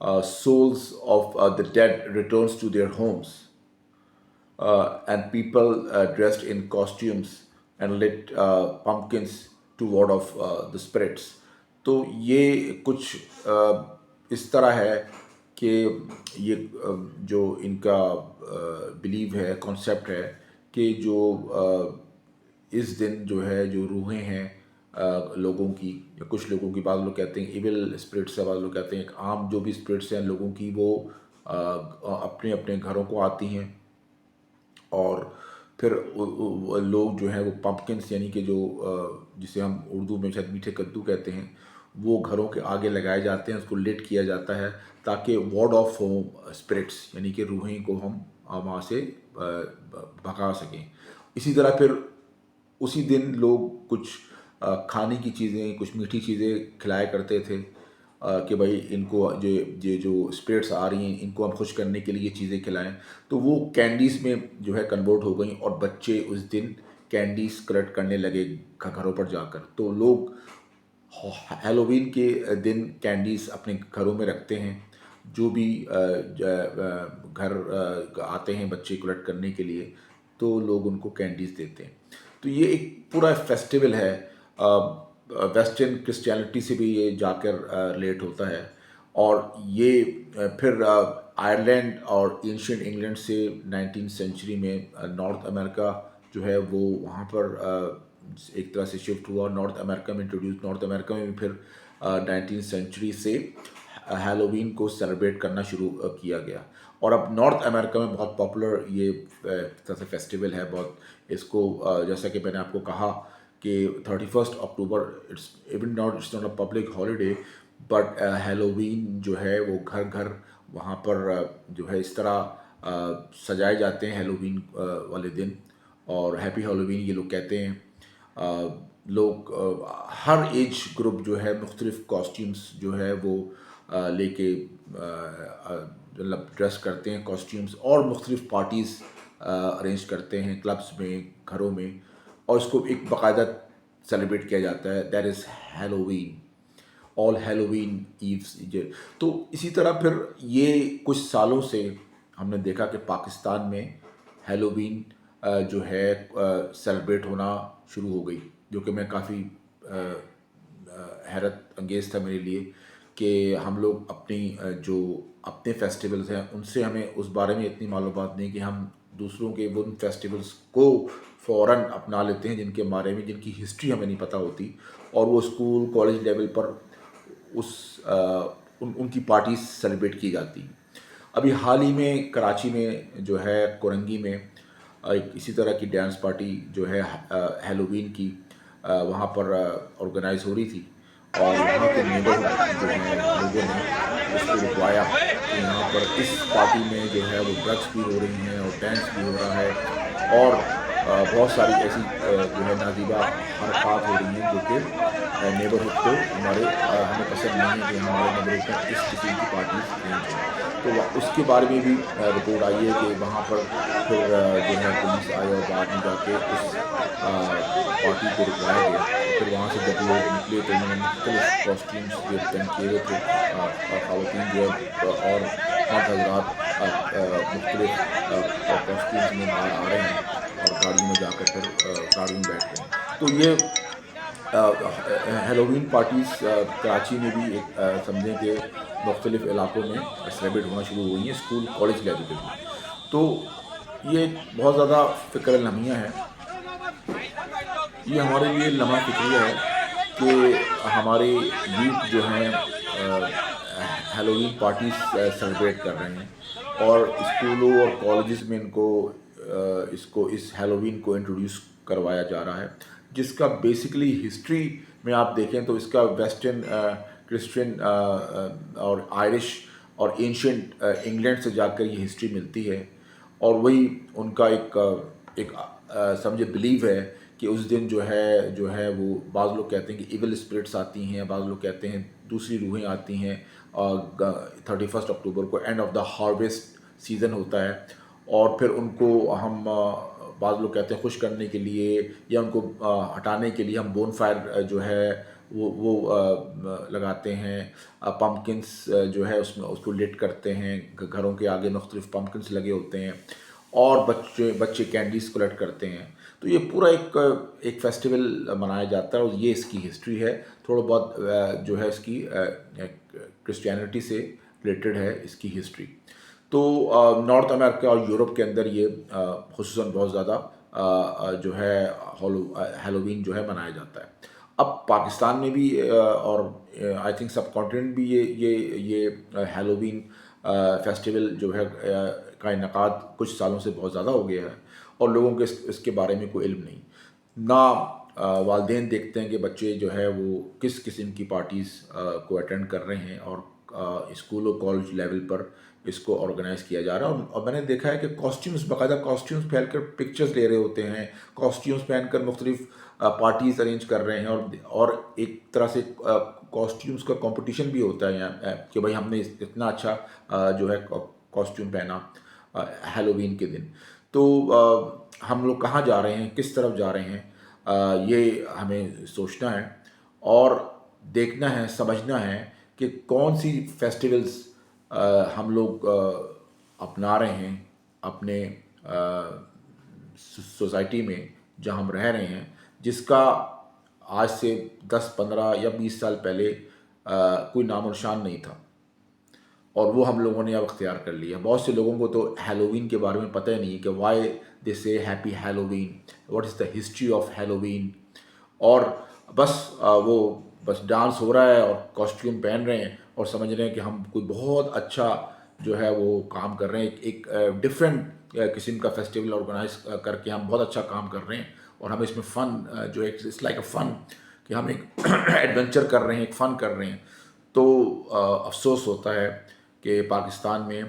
souls of the dead returns to their homes. and people dressed in costumes and lit pumpkins to ward off the spirits. تو یہ کچھ اس طرح ہے کہ یہ جو ان کا بلیو ہے، کانسیپٹ ہے کہ جو اس دن جو ہے جو روحیں ہیں لوگوں کی، یا کچھ لوگوں کی، بعض لوگ کہتے ہیں ایول اسپرٹس ہے، بعض لوگ کہتے ہیں کہ عام جو بھی اسپرٹس ہیں لوگوں کی، وہ اپنے اپنے گھروں کو آتی ہیں، اور پھر لوگ جو ہیں وہ پمپکنس یعنی کہ جو جسے ہم اردو میں شاید میٹھے کدو کہتے ہیں، وہ گھروں کے آگے لگائے جاتے ہیں، اس کو لٹ کیا جاتا ہے تاکہ وارڈ آف ہو اسپرٹس، یعنی کہ روحیں کو ہم وہاں سے بھگا سکیں. اسی طرح پھر اسی دن لوگ کچھ کھانے کی چیزیں، کچھ میٹھی چیزیں کھلایا کرتے تھے کہ بھائی ان کو یہ جو اسپرٹس آ رہی ہیں ان کو ہم خوش کرنے کے لیے یہ چیزیں کھلائیں. تو وہ کینڈیز میں جو ہے کنورٹ ہو گئیں، اور بچے اس دن کینڈیز کلیکٹ کرنے لگے گھروں پر جا کر. تو لوگ ہیلووین کے دن کینڈیز اپنے گھروں میں رکھتے ہیں، جو بھی گھر آتے ہیں بچے کلیکٹ کرنے کے لیے، تو لوگ ان کو کینڈیز دیتے ہیں. تو یہ ایک پورا فیسٹیول ہے، ویسٹرن کرسچینٹی سے بھی یہ جا کر ریلیٹ ہوتا ہے. اور یہ پھر آئرلینڈ اور اینشینٹ انگلینڈ سے 19 سینچری میں نارتھ امریکہ جو ہے وہ وہاں پر ایک طرح سے شفٹ ہوا، نارتھ امریکہ میں انٹروڈیوس. نارتھ امریکہ میں بھی پھر 19 سینچری سے ہیلووین کو سیلیبریٹ کرنا شروع کیا گیا. اور اب نارتھ امریکہ میں بہت پاپولر یہ طرح سے فیسٹیول ہے. بہت اس کو جیسا کہ میں نے آپ کو کہا کہ 31 October it's not a public holiday, but Halloween جو ہے وہ گھر گھر وہاں پر جو ہے اس طرح سجائے جاتے ہیں ہیلووین والے دن، اور ہیپی ہیلووین یہ لوگ کہتے ہیں. لوگ ہر ایج گروپ جو ہے مختلف کاسٹیومس جو ہے وہ لے کے مطلب ڈریس کرتے ہیں کاسٹیومس، اور مختلف پارٹیز ارینج کرتے ہیں کلبس میں، گھروں میں، اور اس کو ایک باقاعدہ سیلیبریٹ کیا جاتا ہے. That is Halloween, all Halloween ایوز. تو اسی طرح پھر یہ کچھ سالوں سے ہم نے دیکھا کہ پاکستان میں ہیلووین جو ہے سیلیبریٹ ہونا شروع ہو گئی، جو کہ میں کافی حیرت انگیز تھا میرے لیے کہ ہم لوگ اپنی جو اپنے فیسٹیولز ہیں ان سے ہمیں اس بارے میں اتنی معلومات نہیں کہ ہم دوسروں کے ان فیسٹیولز کو فوراً اپنا لیتے ہیں جن کے بارے میں، جن کی ہسٹری ہمیں نہیں پتہ ہوتی، اور وہ اسکول کالج لیول پر ان کی پارٹیز سیلیبریٹ کی جاتی. ابھی حال ہی میں کراچی میں جو ہے کورنگی میں ایک اسی طرح کی ڈانس پارٹی جو ہے ہیلووین کی وہاں پر آرگنائز ہو رہی تھی، اور وہاں کے نیبرہڈ جو ہیں لوگوں نے اس کو رکوایا کہ یہاں پر اس پارٹی میں جو ہے وہ ڈرگس بھی ہو رہی ہیں اور ڈانس بھی ہو رہا ہے، اور بہت ساری ایسی جو ہے نازیبہ حرکات ہو رہی ہیں جو کہ نیبرہڈ کو ہمیں پسند نہیں ہے کہ ہمارے نیبرہڈ میں اس قسم کی پارٹیز ارینج ہوں. تو اس کے بارے میں بھی رپورٹ آئی ہے کہ وہاں پر پھر جو ہے پولیس آئے اور بعد میں جا کے اس پارٹی کو رکوایا گیا. اور پھر وہاں سے جب لوگ نکلے تو انہوں نے مختلف کاسٹیومس جو پہن کیے ہوئے تھے، خواتین جو ہے اور مرد حضرات مختلف کاسٹیومس میں باہر آ رہے ہیں اور گاڑیوں میں جا کر پھر گاڑیوں میں بیٹھ رہے ہیں. تو یہ ہیلووین پارٹیز کراچی میں بھی ایک سمجھیں کہ مختلف علاقوں میں سیلیبریٹ ہونا شروع ہوئی ہیں، اسکول کالج لیول پہ بھی. تو یہ ایک بہت زیادہ فکر لمحیہ ہے. یہ ہمارے لیے لمحہ فکریہ ہے کہ ہمارے یوتھ جو ہیں ہیلووین پارٹیز سیلیبریٹ کر رہے ہیں، اور اسکولوں اور کالجز میں ان کو اس ہیلووین کو انٹروڈیوس کروایا جا رہا ہے، جس کا بیسیکلی ہسٹری میں آپ دیکھیں تو اس کا ویسٹرن کرسچین اور آئرش اور اینشینٹ انگلینڈ سے جا کر یہ ہسٹری ملتی ہے. اور وہی ان کا ایک سمجھے بلیو ہے کہ اس دن جو ہے وہ بعض لوگ کہتے ہیں کہ ایول اسپرٹس آتی ہیں، بعض لوگ کہتے ہیں دوسری روحیں آتی ہیں. 31 اکتوبر کو and of the harvest season ہوتا ہے، اور پھر ان کو ہم بعض لوگ کہتے ہیں خوش کرنے کے لیے یا ان کو ہٹانے کے لیے ہم بون فائر جو ہے وہ لگاتے ہیں. پمپکنس جو ہے اس کو لٹ کرتے ہیں، گھروں کے آگے مختلف پمپکنس لگے ہوتے ہیں، اور بچے کینڈیز کلیکٹ کرتے ہیں. تو یہ پورا ایک فیسٹیول منایا جاتا ہے اور یہ اس کی ہسٹری ہے. تھوڑا بہت جو ہے اس کی کرسچینٹی سے ریلیٹڈ ہے اس کی ہسٹری. تو نارتھ امریکہ اور یورپ کے اندر یہ خصوصاً بہت زیادہ جو ہے ہیلووین جو ہے منایا جاتا ہے. اب پاکستان میں بھی اور آئی تھنک سب کانٹیننٹ بھی یہ ہیلووین فیسٹیول جو ہے کا انعقاد کچھ سالوں سے بہت زیادہ ہو گیا ہے اور لوگوں کے اس کے بارے میں کوئی علم نہیں. نہ والدین دیکھتے ہیں کہ بچے جو ہے وہ کس قسم کی پارٹیز کو اٹینڈ کر رہے ہیں اور اسکول اور کالج لیول پر اس کو آرگنائز کیا جا رہا ہے. اور میں نے دیکھا ہے کہ کاسٹیومز باقاعدہ کاسٹیومز پہن کر پکچرز لے رہے ہوتے ہیں, کاسٹیومز پہن کر مختلف پارٹیز ارینج کر رہے ہیں اور ایک طرح سے کاسٹیومز کا کمپٹیشن بھی ہوتا ہے یہاں کہ بھائی ہم نے اتنا اچھا جو ہے کاسٹیوم پہنا ہیلووین کے دن. تو ہم لوگ کہاں جا رہے ہیں, کس طرف جا رہے ہیں, یہ ہمیں سوچنا ہے اور دیکھنا ہے, سمجھنا ہے کہ کون سی فیسٹیولز ہم لوگ اپنا رہے ہیں اپنے سوسائٹی میں جہاں ہم رہ رہے ہیں, جس کا آج سے 10 15 یا 20 سال پہلے کوئی نام و نشان نہیں تھا اور وہ ہم لوگوں نے اب اختیار کر لیا. بہت سے لوگوں کو تو ہیلووین کے بارے میں پتہ ہی نہیں کہ why they say happy Halloween, what is the history of Halloween. اور بس وہ بس ڈانس ہو رہا ہے اور کاسٹیوم پہن رہے ہیں اور سمجھ رہے ہیں کہ ہم کوئی بہت اچھا جو ہے وہ کام کر رہے ہیں, ایک ڈفرینٹ قسم کا فیسٹیول آرگنائز کر کے ہم بہت اچھا کام کر رہے ہیں اور ہم اس میں فن جو ایک اٹس لائک اے فن کہ ہم ایک ایڈونچر کر رہے ہیں, ایک فن کر رہے ہیں. تو افسوس ہوتا ہے کہ پاکستان میں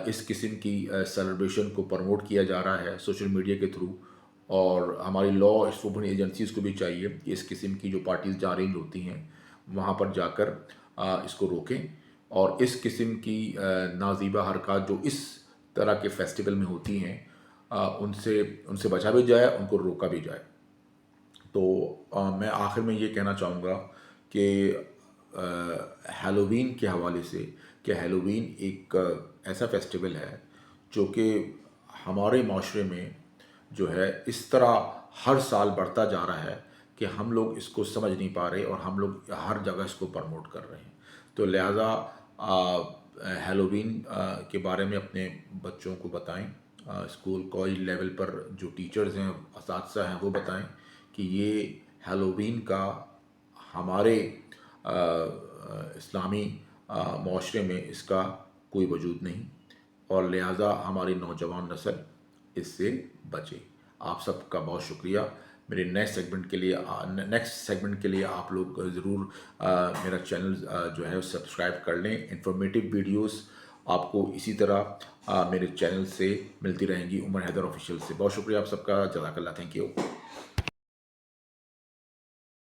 اس قسم کی سیلیبریشن کو پروموٹ کیا جا رہا ہے سوشل میڈیا کے تھرو, اور ہماری لا انفورسمنٹ ایجنسیز کو بھی چاہیے کہ اس قسم کی جو پارٹیز جہاں ارینج ہوتی ہیں وہاں پر جا کر اس کو روکیں اور اس قسم کی نازیبہ حرکات جو اس طرح کے فیسٹیول میں ہوتی ہیں ان سے بچا بھی جائے, ان کو روکا بھی جائے. تو میں آخر میں یہ کہنا چاہوں گا کہ ہیلووین کے حوالے سے کہ ہیلووین ایک ایسا فیسٹیول ہے جو کہ ہمارے معاشرے میں جو ہے اس طرح ہر سال بڑھتا جا رہا ہے کہ ہم لوگ اس کو سمجھ نہیں پا رہے اور ہم لوگ ہر جگہ اس کو پروموٹ کر رہے ہیں. تو لہٰذا ہیلووین کے بارے میں اپنے بچوں کو بتائیں, اسکول کالج لیول پر جو ٹیچرز ہیں, اساتذہ ہیں, وہ بتائیں کہ یہ ہیلووین کا ہمارے اسلامی معاشرے میں اس کا کوئی وجود نہیں اور لہٰذا ہماری نوجوان نسل اس سے بچے. آپ سب کا بہت شکریہ. میرے نیکسٹ سیگمنٹ کے لیے آپ لوگ ضرور میرا چینل جو ہے سبسکرائب کر لیں. انفارمیٹیو ویڈیوز آپ کو اسی طرح میرے چینل سے ملتی رہیں گی, عمر حیدر آفیشیل سے. بہت شکریہ آپ سب کا, جزاک اللہ, تھینک یو.